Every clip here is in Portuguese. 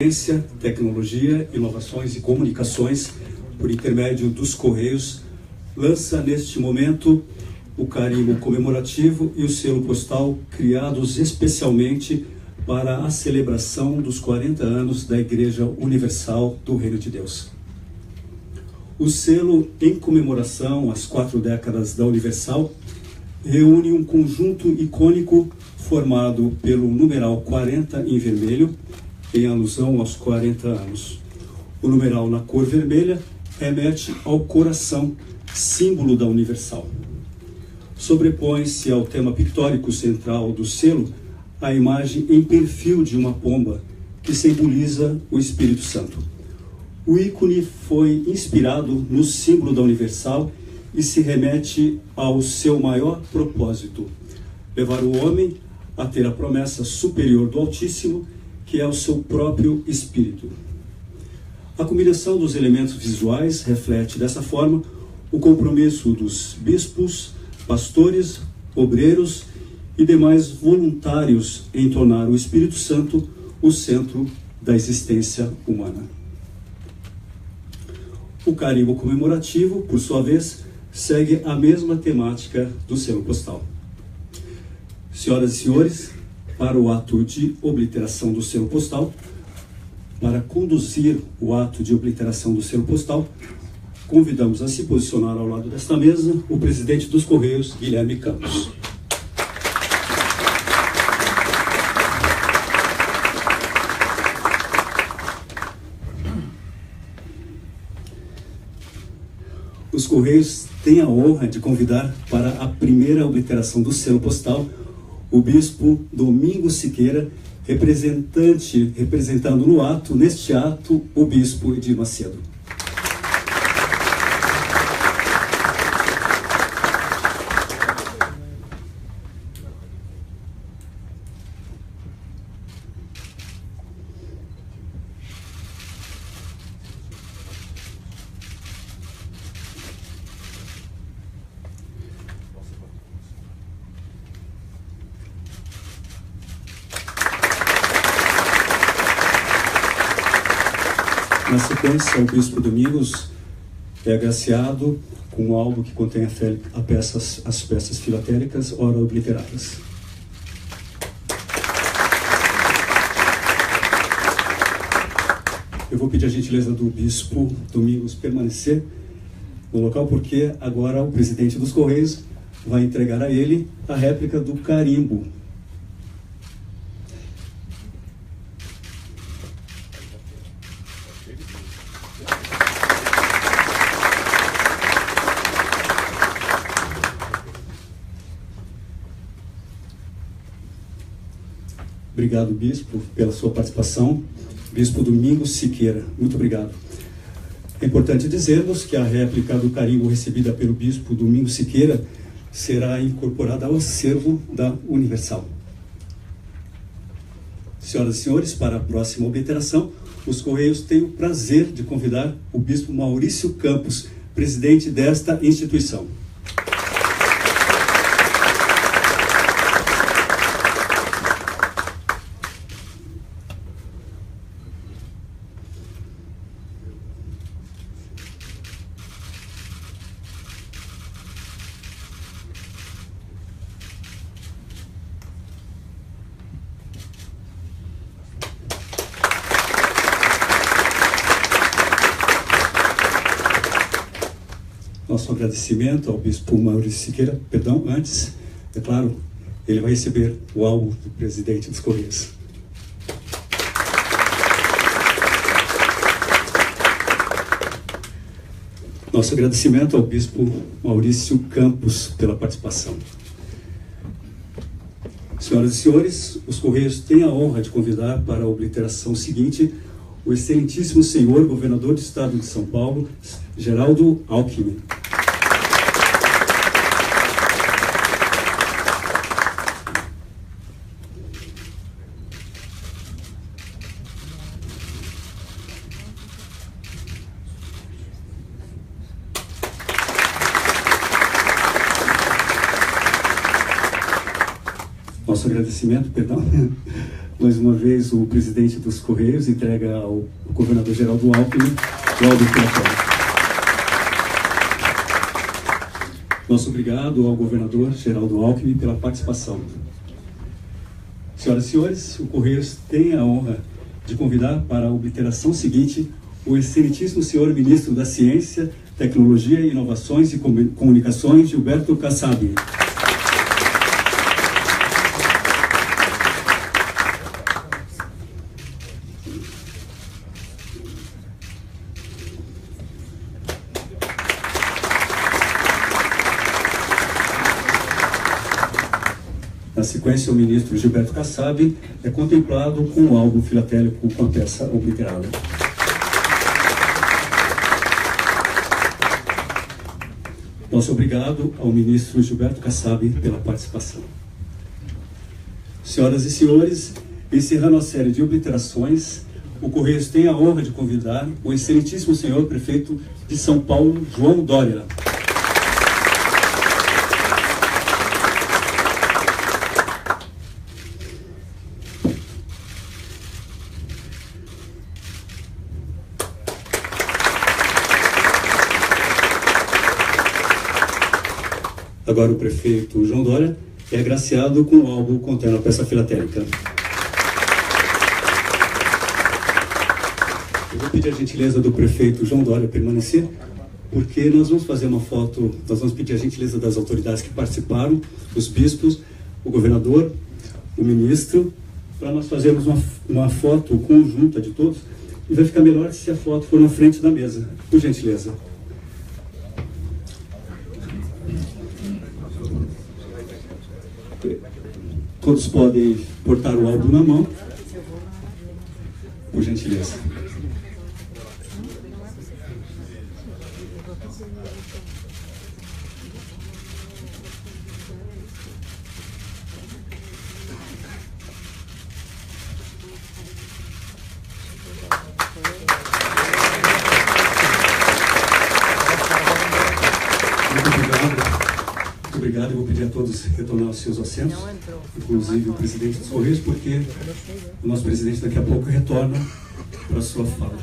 Ciência, tecnologia, inovações e comunicações, por intermédio dos Correios, lança neste momento o carimbo comemorativo e o selo postal criados especialmente para a celebração dos 40 anos da Igreja Universal do Reino de Deus. O selo, em comemoração às 4 décadas da Universal, reúne um conjunto icônico formado pelo numeral 40 em vermelho, em alusão aos 40 anos. O numeral na cor vermelha remete ao coração, símbolo da Universal. Sobrepõe-se ao tema pictórico central do selo a imagem em perfil de uma pomba, que simboliza o Espírito Santo. O ícone foi inspirado no símbolo da Universal e se remete ao seu maior propósito: levar o homem a ter a promessa superior do Altíssimo, que é o seu próprio Espírito. A combinação dos elementos visuais reflete, dessa forma, o compromisso dos bispos, pastores, obreiros e demais voluntários em tornar o Espírito Santo o centro da existência humana. O carimbo comemorativo, por sua vez, segue a mesma temática do selo postal. Senhoras e senhores, para o ato de obliteração do selo postal, para conduzir o ato de obliteração do selo postal, convidamos a se posicionar ao lado desta mesa o presidente dos Correios, Guilherme Campos. Os Correios têm a honra de convidar para a primeira obliteração do selo postal o bispo Domingos Siqueira, representando no ato, neste ato, o bispo Edir Macedo. Na sequência, o bispo Domingos é agraciado com um álbum que contém as peças filatélicas ora obliteradas. Eu vou pedir a gentileza do bispo Domingos permanecer no local, porque agora o presidente dos Correios vai entregar a ele a réplica do carimbo. Obrigado, bispo, pela sua participação. Bispo Domingos Siqueira, muito obrigado. É importante dizermos que a réplica do carimbo recebida pelo bispo Domingos Siqueira será incorporada ao acervo da Universal. Senhoras e senhores, para a próxima obliteração, os Correios têm o prazer de convidar o bispo Maurício Campos, presidente desta instituição. Nosso agradecimento ao bispo Maurício Siqueira. Perdão, antes, é claro, ele vai receber o álbum do presidente dos Correios. Nosso agradecimento ao bispo Maurício Campos pela participação. Senhoras e senhores, os Correios têm a honra de convidar para a obliteração seguinte o excelentíssimo senhor governador do estado de São Paulo, Geraldo Alckmin. Nosso agradecimento, perdão, mais uma vez, o presidente dos Correios entrega ao governador Geraldo Alckmin o álbum filatélico. Nosso obrigado ao governador Geraldo Alckmin pela participação. Senhoras e senhores, o Correios tem a honra de convidar para a obliteração seguinte o excelentíssimo senhor ministro da Ciência, Tecnologia, Inovações e Comunicações, Gilberto Kassab. Na sequência, o ministro Gilberto Kassab é contemplado com o álbum filatélico com a peça obliterada. Nosso obrigado ao ministro Gilberto Kassab pela participação. Senhoras e senhores, encerrando a série de obliterações, o Correios tem a honra de convidar o excelentíssimo senhor prefeito de São Paulo, João Dória. Agora o prefeito João Dória é agraciado com o álbum contendo a peça filatélica. Eu vou pedir a gentileza do prefeito João Dória permanecer, porque nós vamos fazer uma foto, nós vamos pedir a gentileza das autoridades que participaram, os bispos, o governador, o ministro, para nós fazermos uma foto conjunta de todos, e vai ficar melhor se a foto for na frente da mesa, por gentileza. Todos podem portar o álbum na mão, por gentileza. Obrigado, eu vou pedir a todos retornar aos seus assentos, inclusive o presidente dos Correios, porque o nosso presidente daqui a pouco retorna para a sua fala.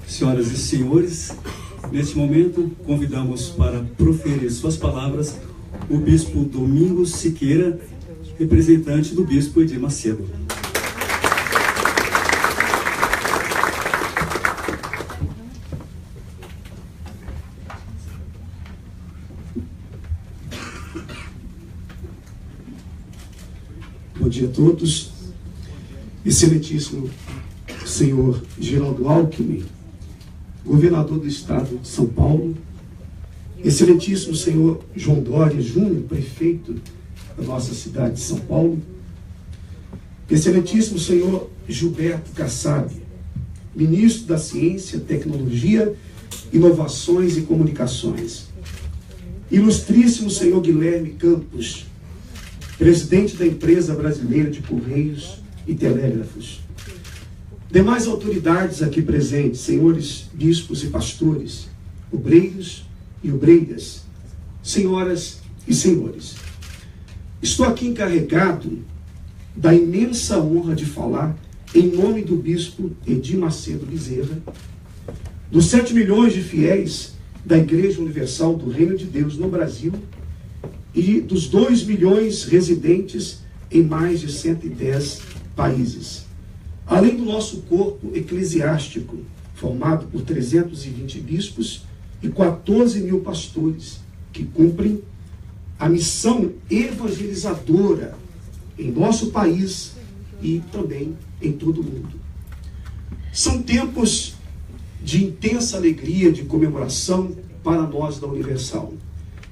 Senhoras e senhores, neste momento convidamos para proferir suas palavras o bispo Domingos Siqueira, representante do bispo Edir Macedo. Bom dia a todos. Excelentíssimo senhor Geraldo Alckmin, governador do estado de São Paulo, excelentíssimo senhor João Dória Júnior, prefeito da nossa cidade de São Paulo, excelentíssimo senhor Gilberto Kassab, ministro da Ciência, Tecnologia, Inovações e Comunicações, ilustríssimo senhor Guilherme Campos, presidente da Empresa Brasileira de Correios e Telégrafos, demais autoridades aqui presentes, senhores bispos e pastores, obreiros e obreiras, senhoras e senhores. Estou aqui encarregado da imensa honra de falar em nome do bispo Edir Macedo Bezerra, dos 7 milhões de fiéis da Igreja Universal do Reino de Deus no Brasil e dos 2 milhões residentes em mais de 110 países. Além do nosso corpo eclesiástico, formado por 320 bispos e 14 mil pastores, que cumprem a missão evangelizadora em nosso país e também em todo o mundo. São tempos de intensa alegria, de comemoração para nós da Universal.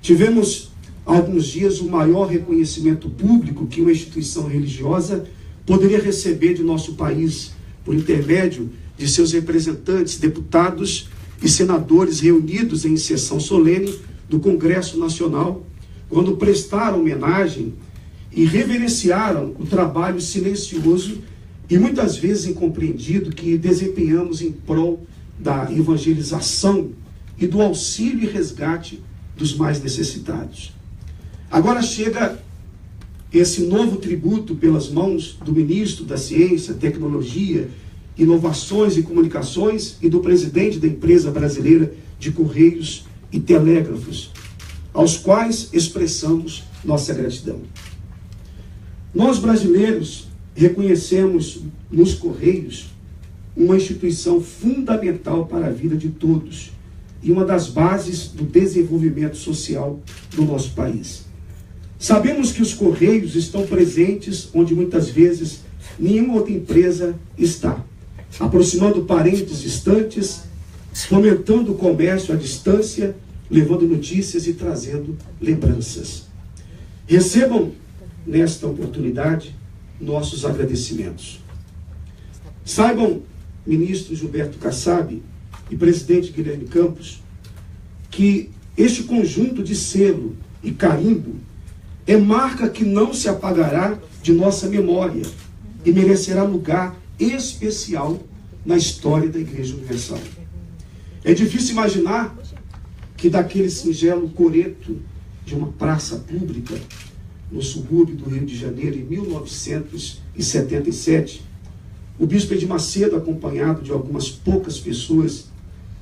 Tivemos há alguns dias o maior reconhecimento público que uma instituição religiosa poderia receber de nosso país, por intermédio de seus representantes, deputados e senadores reunidos em sessão solene do Congresso Nacional, quando prestaram homenagem e reverenciaram o trabalho silencioso e muitas vezes incompreendido que desempenhamos em prol da evangelização e do auxílio e resgate dos mais necessitados. Agora chega esse novo tributo pelas mãos do ministro da Ciência, Tecnologia, Inovações e Comunicações e do presidente da empresa brasileira de Correios e Telégrafos, aos quais expressamos nossa gratidão. Nós, brasileiros, reconhecemos nos Correios uma instituição fundamental para a vida de todos e uma das bases do desenvolvimento social do nosso país. Sabemos que os Correios estão presentes onde muitas vezes nenhuma outra empresa está, aproximando parentes distantes, fomentando o comércio à distância, levando notícias e trazendo lembranças. Recebam, nesta oportunidade, nossos agradecimentos. Saibam, ministro Gilberto Kassab e presidente Guilherme Campos, que este conjunto de selo e carimbo é marca que não se apagará de nossa memória e merecerá lugar especial na história da Igreja Universal. É difícil imaginar que daquele singelo coreto de uma praça pública no subúrbio do Rio de Janeiro, em 1977, o bispo Edir Macedo, acompanhado de algumas poucas pessoas,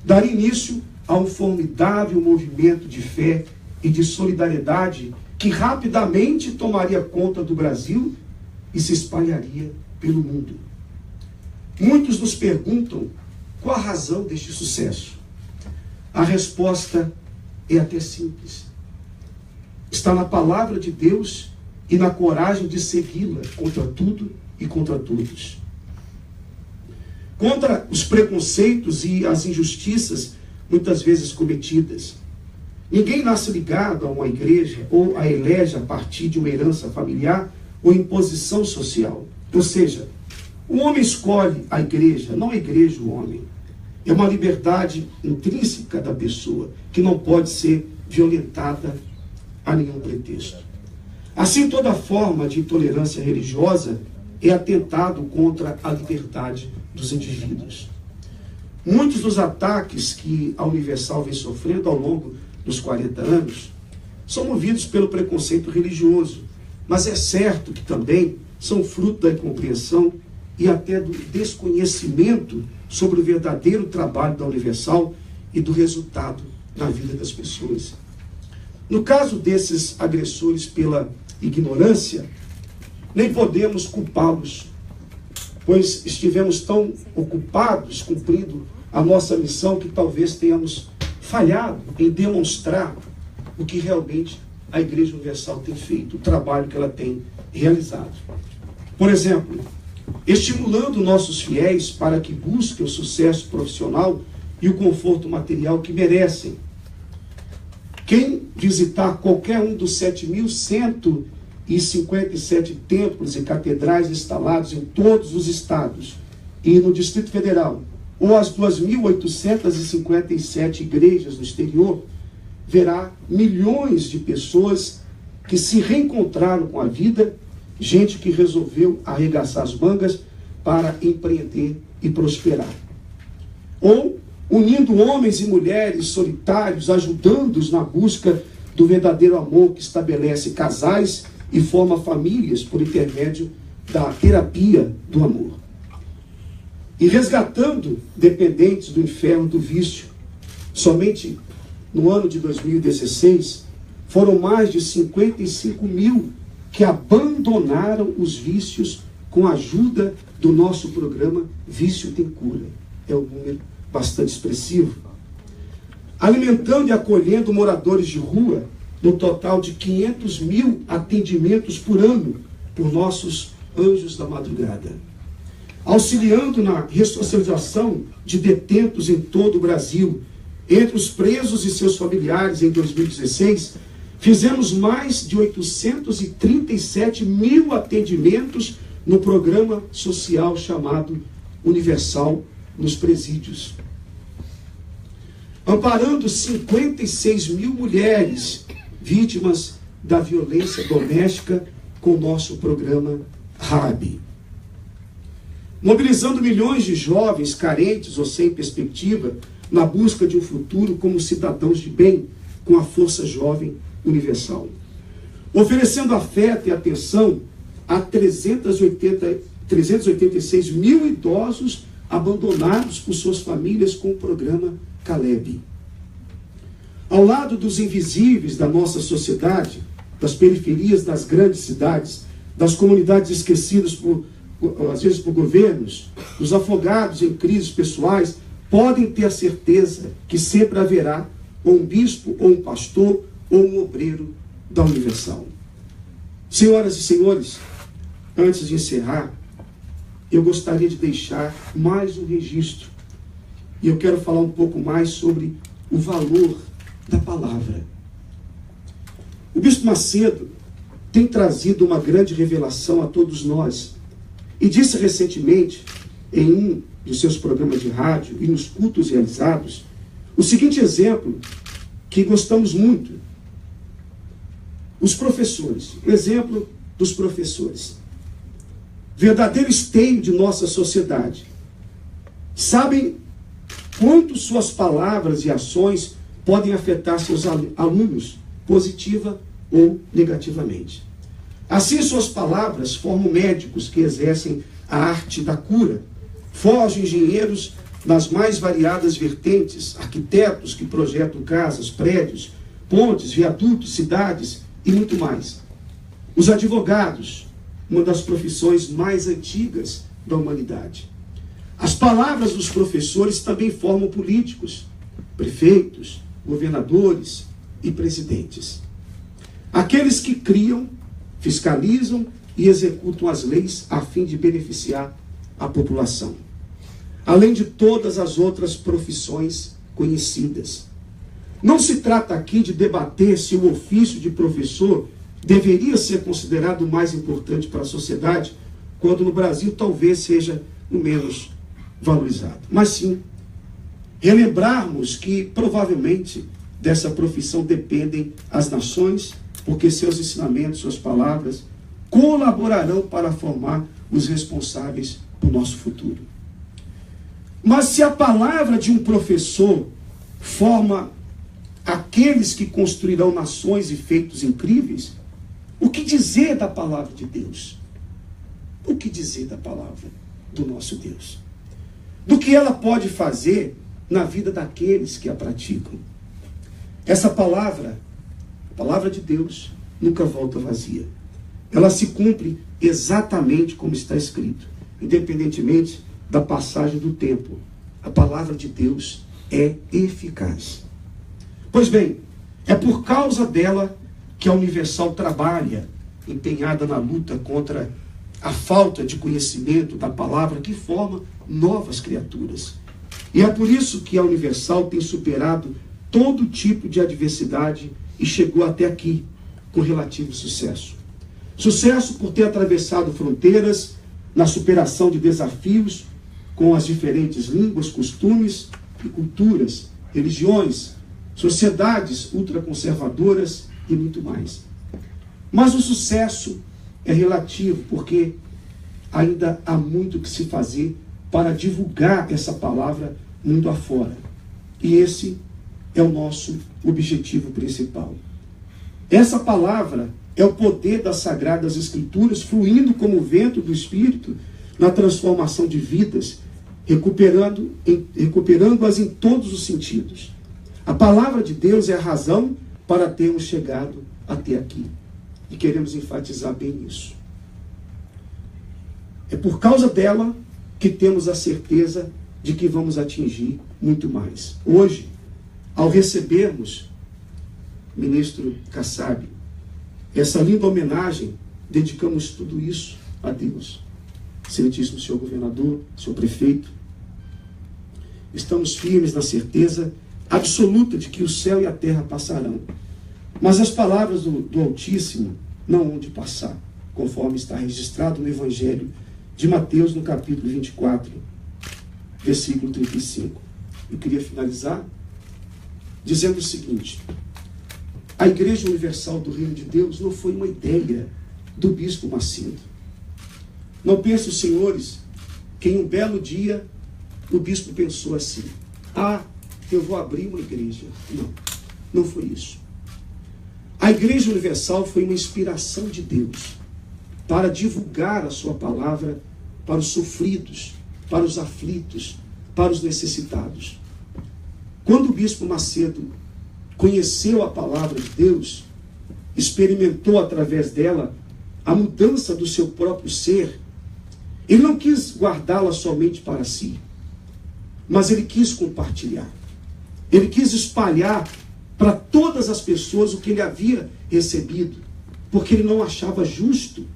daria início a um formidável movimento de fé e de solidariedade que rapidamente tomaria conta do Brasil e se espalharia pelo mundo. Muitos nos perguntam qual a razão deste sucesso. A resposta é até simples. Está na palavra de Deus e na coragem de segui-la contra tudo e contra todos. Contra os preconceitos e as injustiças muitas vezes cometidas. Ninguém nasce ligado a uma igreja ou a elege a partir de uma herança familiar ou imposição social. Ou seja, o homem escolhe a igreja, não a igreja o homem. É uma liberdade intrínseca da pessoa que não pode ser violentada a nenhum pretexto. Assim, toda forma de intolerância religiosa é atentado contra a liberdade dos indivíduos. Muitos dos ataques que a Universal vem sofrendo ao longo dos 40 anos são movidos pelo preconceito religioso, mas é certo que também são fruto da incompreensão e até do desconhecimento sobre o verdadeiro trabalho da Universal e do resultado na vida das pessoas. No caso desses agressores pela ignorância, nem podemos culpá-los, pois estivemos tão ocupados cumprindo a nossa missão que talvez tenhamos falhado em demonstrar o que realmente a Igreja Universal tem feito, o trabalho que ela tem realizado. Por exemplo, estimulando nossos fiéis para que busquem o sucesso profissional e o conforto material que merecem. Quem visitar qualquer um dos 7.157 templos e catedrais instalados em todos os estados e no Distrito Federal, ou as 2.857 igrejas no exterior, verá milhões de pessoas que se reencontraram com a vida, gente que resolveu arregaçar as mangas para empreender e prosperar. Ou unindo homens e mulheres solitários, ajudando-os na busca do verdadeiro amor que estabelece casais e forma famílias por intermédio da terapia do amor. E resgatando dependentes do inferno do vício. Somente no ano de 2016, foram mais de 55 mil que abandonaram os vícios com a ajuda do nosso programa Vício Tem Cura. É um número bastante expressivo. Alimentando e acolhendo moradores de rua, no total de 500 mil atendimentos por ano por nossos anjos da madrugada. Auxiliando na ressocialização de detentos em todo o Brasil. Entre os presos e seus familiares em 2016, fizemos mais de 837 mil atendimentos no programa social chamado Universal nos presídios. Amparando 56 mil mulheres vítimas da violência doméstica com o nosso programa RAB. Mobilizando milhões de jovens carentes ou sem perspectiva na busca de um futuro como cidadãos de bem com a Força Jovem Universal. oferecendo afeto e atenção a 386 mil idosos abandonados por suas famílias com o programa Caleb. Ao lado dos invisíveis da nossa sociedade, das periferias das grandes cidades, das comunidades esquecidas às vezes por governos, dos afogados em crises pessoais, podem ter a certeza que sempre haverá ou um bispo, ou um pastor, ou um obreiro da Universal. Senhoras e senhores, antes de encerrar, eu gostaria de deixar mais um registro. E eu quero falar um pouco mais sobre o valor da palavra. O Bispo Macedo tem trazido uma grande revelação a todos nós. E disse recentemente, em um dos seus programas de rádio e nos cultos realizados, o seguinte exemplo que gostamos muito. Os professores. O exemplo dos professores. Verdadeiro esteio de nossa sociedade. Sabem quanto suas palavras e ações podem afetar seus alunos, positiva ou negativamente. Assim, suas palavras formam médicos que exercem a arte da cura, forjam engenheiros nas mais variadas vertentes, arquitetos que projetam casas, prédios, pontes, viadutos, cidades e muito mais. Os advogados, uma das profissões mais antigas da humanidade. As palavras dos professores também formam políticos, prefeitos, governadores e presidentes. Aqueles que criam, fiscalizam e executam as leis a fim de beneficiar a população. Além de todas as outras profissões conhecidas. Não se trata aqui de debater se o ofício de professor deveria ser considerado o mais importante para a sociedade, quando no Brasil talvez seja o menos valorizado. Mas sim, relembrarmos que provavelmente dessa profissão dependem as nações, porque seus ensinamentos, suas palavras, colaborarão para formar os responsáveis por nosso futuro. Mas se a palavra de um professor forma aqueles que construirão nações e feitos incríveis, o que dizer da palavra de Deus? O que dizer da palavra do nosso Deus? Do que ela pode fazer na vida daqueles que a praticam? Essa palavra, a palavra de Deus, nunca volta vazia. Ela se cumpre exatamente como está escrito, independentemente da passagem do tempo. A palavra de Deus é eficaz. Pois bem, é por causa dela que a Universal trabalha, empenhada na luta contra a falta de conhecimento da palavra que forma novas criaturas. E é por isso que a Universal tem superado todo tipo de adversidade e chegou até aqui com relativo sucesso. Sucesso por ter atravessado fronteiras na superação de desafios com as diferentes línguas, costumes e culturas, religiões, sociedades ultraconservadoras e muito mais. Mas o sucesso é relativo, porque ainda há muito que se fazer para divulgar essa palavra mundo afora. E esse é o nosso objetivo principal. Essa palavra é o poder das Sagradas Escrituras fluindo como o vento do Espírito na transformação de vidas, recuperando-as em todos os sentidos. A palavra de Deus é a razão para termos chegado até aqui. E queremos enfatizar bem isso. É por causa dela que temos a certeza de que vamos atingir muito mais. Hoje, ao recebermos, ministro Kassab, essa linda homenagem, dedicamos tudo isso a Deus. Excelentíssimo senhor governador, senhor prefeito, estamos firmes na certeza absoluta de que o céu e a terra passarão, mas as palavras do Altíssimo não hão de passar, conforme está registrado no Evangelho de Mateus, no capítulo 24, versículo 35. Eu queria finalizar dizendo o seguinte: a Igreja Universal do Reino de Deus não foi uma ideia do Bispo Macedo. Não pensem os senhores que em um belo dia o bispo pensou assim: eu vou abrir uma igreja. Não, não foi isso. A Igreja Universal foi uma inspiração de Deus para divulgar a sua palavra para os sofridos, para os aflitos, para os necessitados. Quando o bispo Macedo conheceu a palavra de Deus, experimentou através dela a mudança do seu próprio ser, ele não quis guardá-la somente para si, mas ele quis compartilhar. Ele quis espalhar para todas as pessoas o que ele havia recebido, porque ele não achava justo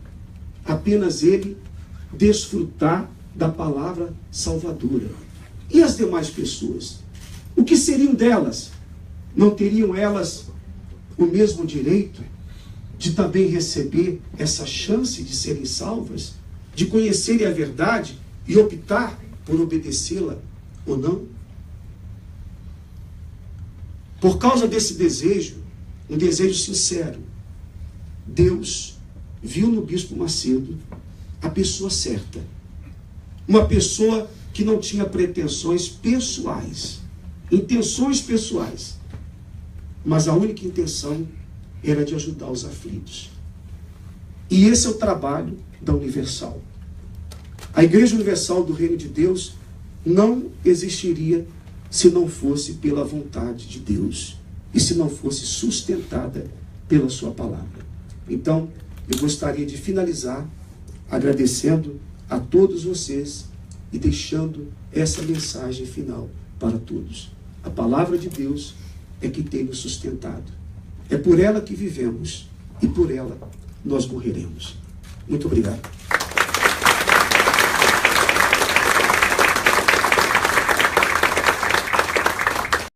apenas ele desfrutar da palavra salvadora. E as demais pessoas? O que seriam delas? Não teriam elas o mesmo direito de também receber essa chance de serem salvas, de conhecerem a verdade e optar por obedecê-la ou não? Por causa desse desejo, um desejo sincero, Deus viu no bispo Macedo a pessoa certa. Uma pessoa que não tinha pretensões pessoais, intenções pessoais, mas a única intenção era de ajudar os aflitos. E esse é o trabalho da Universal. A Igreja Universal do Reino de Deus não existiria se não fosse pela vontade de Deus e se não fosse sustentada pela sua palavra. Então, eu gostaria de finalizar agradecendo a todos vocês e deixando essa mensagem final para todos. A palavra de Deus é que tem nos sustentado. É por ela que vivemos e por ela nós morreremos. Muito obrigado.